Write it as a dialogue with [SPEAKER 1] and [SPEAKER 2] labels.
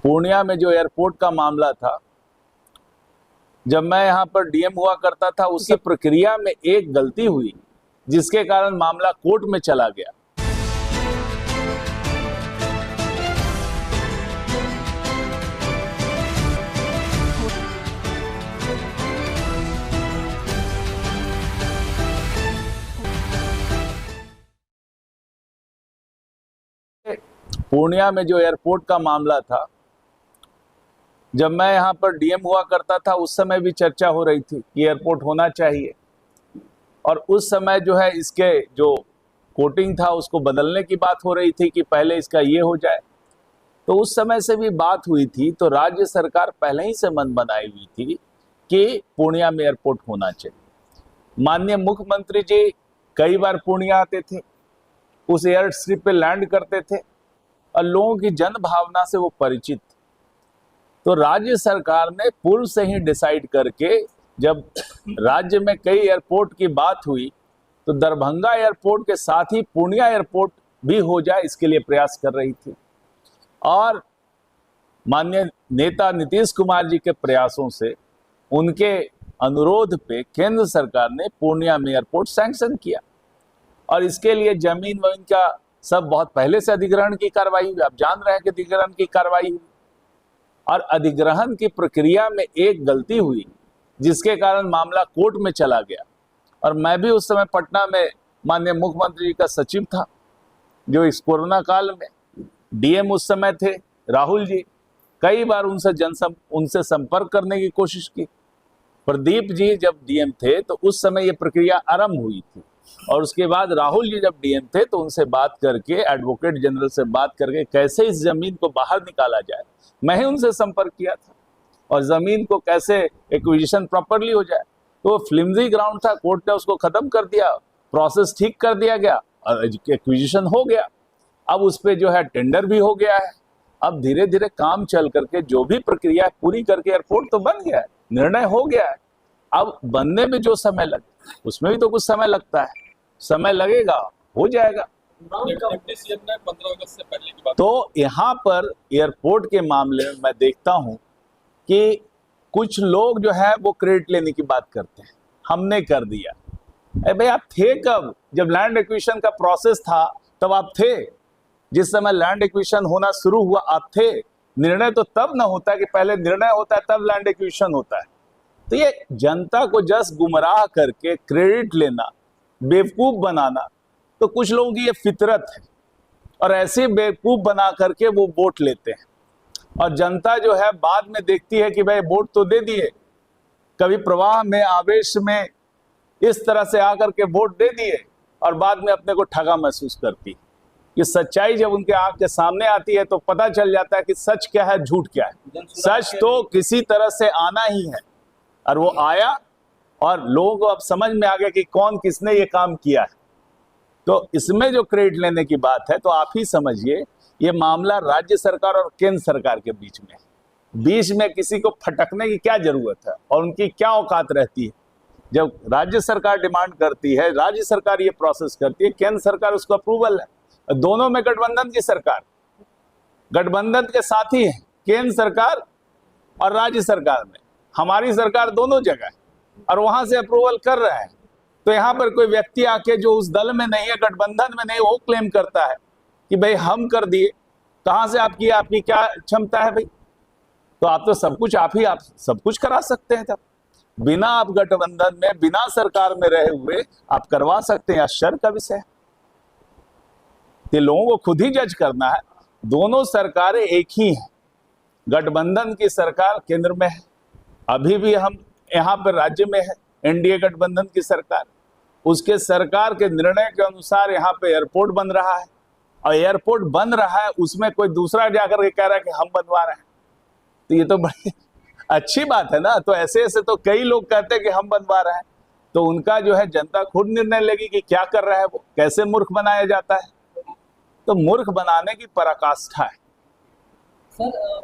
[SPEAKER 1] पूर्णिया में जो एयरपोर्ट का मामला था, जब मैं यहाँ पर डीएम हुआ करता था, उसकी प्रक्रिया में एक गलती हुई जिसके कारण मामला कोर्ट में चला गया। पूर्णिया में जो एयरपोर्ट का मामला था, जब मैं यहाँ पर डीएम हुआ करता था, उस समय भी चर्चा हो रही थी कि एयरपोर्ट होना चाहिए। और उस समय जो है इसके जो कोटिंग था उसको बदलने की बात हो रही थी कि पहले इसका ये हो जाए। तो उस समय से भी बात हुई थी, तो राज्य सरकार पहले ही से मन बनाई हुई थी कि पूर्णिया में एयरपोर्ट होना चाहिए। माननीय मुख्यमंत्री जी कई बार पूर्णिया आते थे, उस एयर स्ट्रिप पे लैंड करते थे और लोगों की जन भावना से वो परिचित। तो राज्य सरकार ने पूर्व से ही डिसाइड करके, जब राज्य में कई एयरपोर्ट की बात हुई तो दरभंगा एयरपोर्ट के साथ ही पूर्णिया एयरपोर्ट भी हो जाए, इसके लिए प्रयास कर रही थी। और माननीय नेता नीतीश कुमार जी के प्रयासों से, उनके अनुरोध पे केंद्र सरकार ने पूर्णिया में एयरपोर्ट सैंक्शन किया। और इसके लिए जमीन वमीन का सब बहुत पहले से अधिग्रहण की कार्रवाई हुई। आप जान रहे हैं कि अधिग्रहण की कार्रवाई हुई और अधिग्रहण की प्रक्रिया में एक गलती हुई जिसके कारण मामला कोर्ट में चला गया। और मैं भी उस समय पटना में माननीय मुख्यमंत्री जी का सचिव था, जो इस कोरोना काल में डीएम उस समय थे राहुल जी। कई बार उनसे संपर्क करने की कोशिश की। प्रदीप जी जब डीएम थे तो उस समय ये प्रक्रिया आरंभ हुई थी। और उसके बाद राहुल जी जब डीएम थे तो उनसे बात करके, एडवोकेट जनरल से बात करके कैसे इस जमीन को बाहर निकाला जाए, मैं ही उनसे संपर्क किया था। और जमीन को कैसे एक्विजिशन प्रॉपरली हो जाए, तो वो फ्लिमजी ग्राउंड था, कोर्ट ने उसको खत्म कर दिया, प्रोसेस ठीक कर दिया गया और एक्विजिशन हो गया। अब उस पर जो है टेंडर भी हो गया है। अब धीरे धीरे काम चल करके जो भी प्रक्रिया है पूरी करके एयरपोर्ट तो बन गया है, निर्णय हो गया है। अब बनने में जो समय लगे उसमें भी तो कुछ समय लगता है, समय लगेगा, हो जाएगा।
[SPEAKER 2] 15 अगस्त से पहले की बात।
[SPEAKER 1] तो यहाँ पर एयरपोर्ट के मामले में मैं देखता हूँ कि कुछ लोग जो है वो क्रेडिट लेने की बात करते हैं, हमने कर दिया। अरे भाई, आप थे कब? जब लैंड एक्विजिशन का प्रोसेस था तब आप थे। जिस समय लैंड एक्विजिशन होना शुरू हुआ आप थे। निर्णय तो तब ना होता है कि पहले निर्णय होता है तब लैंड एक्विजिशन होता है। तो ये जनता को जस्ट गुमराह करके क्रेडिट लेना, बेवकूफ बनाना, तो कुछ लोगों की ये फितरत है। और ऐसे बेवकूफ बना करके वो वोट लेते हैं। और जनता जो है बाद में देखती है कि भाई वोट तो दे दिए, कभी प्रवाह में, आवेश में इस तरह से आकर के वोट दे दिए और बाद में अपने को ठगा महसूस करती है। कि सच्चाई जब उनके आंख के सामने आती है तो पता चल जाता है कि सच क्या है, झूठ क्या है। सच तो किसी तरह से आना ही है और वो आया और लोगों को अब समझ में आ गया कि कौन किसने ये काम किया है। तो इसमें जो क्रेडिट लेने की बात है, तो आप ही समझिए ये मामला राज्य सरकार और केंद्र सरकार के बीच में है। बीच में किसी को फटकने की क्या जरूरत है और उनकी क्या औकात रहती है? जब राज्य सरकार डिमांड करती है, राज्य सरकार ये प्रोसेस करती है, केंद्र सरकार उसको अप्रूवल है। दोनों में गठबंधन की सरकार, गठबंधन के साथी है केंद्र सरकार और राज्य सरकार में। हमारी सरकार दोनों जगह है और वहां से अप्रूवल कर रहा है। तो यहाँ पर कोई व्यक्ति आके जो उस दल में नहीं है, गठबंधन में नहीं, वो क्लेम करता है कि भाई हम कर दिए। कहां से आपकी क्या क्षमता है भाई? तो आप तो सब कुछ करा सकते हैं। तब बिना आप गठबंधन में, बिना सरकार में रहे हुए आप करवा सकते हैं। आश्चर्य का विषय है। ये लोगों को खुद ही जज करना है। दोनों सरकारें एक ही हैं। गठबंधन की सरकार केंद्र में है, अभी भी हम यहाँ पर राज्य में है एनडीए गठबंधन की सरकार। उसके सरकार के निर्णय के अनुसार यहाँ पे एयरपोर्ट बन रहा है और एयरपोर्ट बन रहा है, उसमें कोई दूसरा जाकर के कह रहा है कि हम बनवा रहे हैं। तो ये तो बड़ी अच्छी बात है ना। तो ऐसे तो कई लोग कहते हैं कि हम बनवा रहे हैं, तो उनका जो है जनता खुद निर्णय लेगी कि क्या कर रहा है, वो कैसे मूर्ख बनाया जाता है। तो मूर्ख बनाने की पराकाष्ठा है।
[SPEAKER 2] सर,